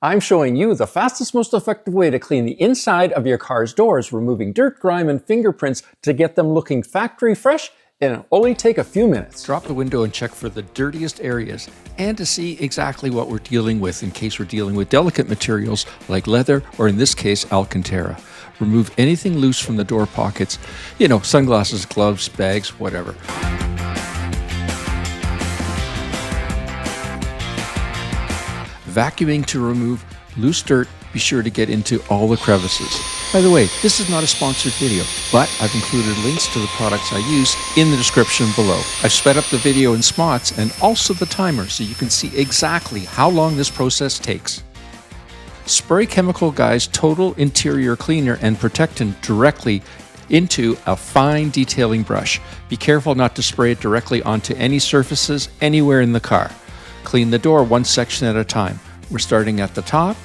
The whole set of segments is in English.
I'm showing you the fastest, most effective way to clean the inside of your car's doors, removing dirt, grime, and fingerprints to get them looking factory fresh, and it'll only take a few minutes. Drop the window and check for the dirtiest areas and to see exactly what we're dealing with in case we're dealing with delicate materials like leather or in this case Alcantara. Remove anything loose from the door pockets, sunglasses, gloves, bags, whatever. Vacuuming to remove loose dirt. Be sure to get into all the crevices. By the way, this is not a sponsored video, but I've included links to the products I use in the description below. I've sped up the video in spots and also the timer so you can see exactly how long this process takes. Spray Chemical Guy's Total Interior Cleaner and Protectant directly into a fine detailing brush. Be careful not to spray it directly onto any surfaces anywhere in the car. Clean the door one section at a time. We're starting at the top,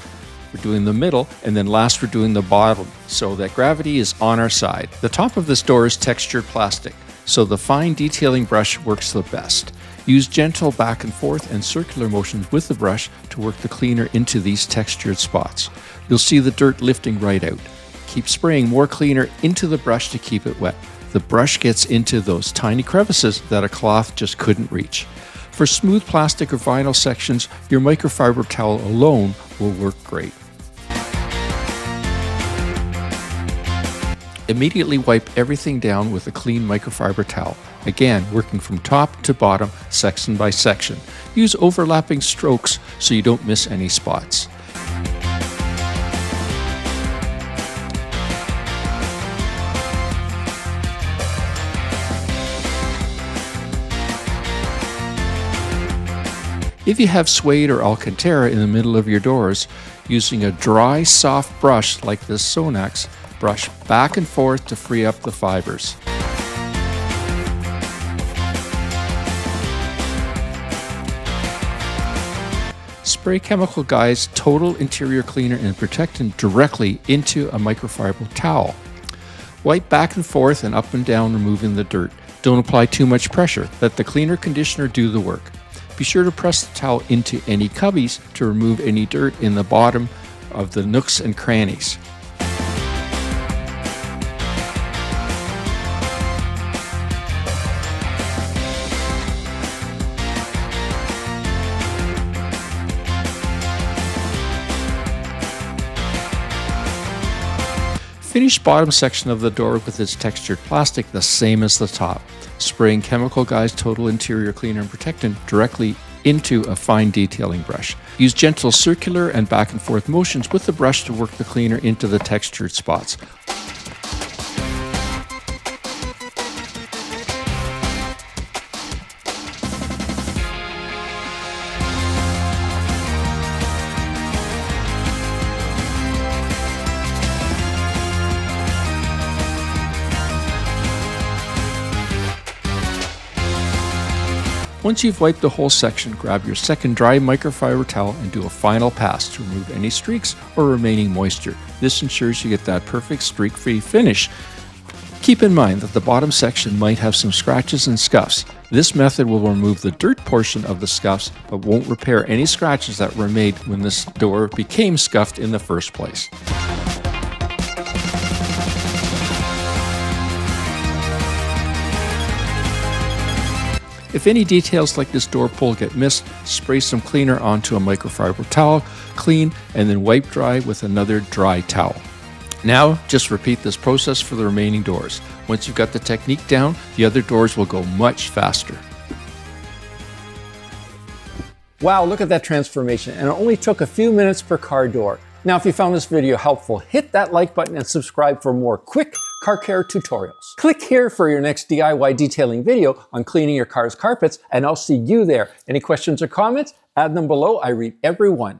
we're doing the middle, and then last we're doing the bottom so that gravity is on our side. The top of this door is textured plastic, so the fine detailing brush works the best. Use gentle back and forth and circular motions with the brush to work the cleaner into these textured spots. You'll see the dirt lifting right out. Keep spraying more cleaner into the brush to keep it wet. The brush gets into those tiny crevices that a cloth just couldn't reach. For smooth plastic or vinyl sections, your microfiber towel alone will work great. Immediately wipe everything down with a clean microfiber towel. Again, working from top to bottom, section by section. Use overlapping strokes so you don't miss any spots. If you have suede or Alcantara in the middle of your doors, using a dry, soft brush like this Sonax, brush back and forth to free up the fibers. Spray Chemical Guy's Total Interior Cleaner and Protectant directly into a microfiber towel. Wipe back and forth and up and down, removing the dirt. Don't apply too much pressure. Let the cleaner conditioner do the work. Be sure to press the towel into any cubbies to remove any dirt in the bottom of the nooks and crannies. Finish bottom section of the door with its textured plastic the same as the top. Spraying Chemical Guy's Total Interior Cleaner and Protectant directly into a fine detailing brush. Use gentle circular and back and forth motions with the brush to work the cleaner into the textured spots. Once you've wiped the whole section, grab your second dry microfiber towel and do a final pass to remove any streaks or remaining moisture. This ensures you get that perfect streak-free finish. Keep in mind that the bottom section might have some scratches and scuffs. This method will remove the dirt portion of the scuffs, but won't repair any scratches that were made when this door became scuffed in the first place. If any details like this door pull get missed, spray some cleaner onto a microfiber towel, clean, and then wipe dry with another dry towel. Now, just repeat this process for the remaining doors. Once you've got the technique down, the other doors will go much faster. Wow, look at that transformation, and it only took a few minutes per car door. Now, if you found this video helpful, hit that like button and subscribe for more quick car care tutorials. Click here for your next DIY detailing video on cleaning your car's carpets, and I'll see you there. Any questions or comments? Add them below. I read every one.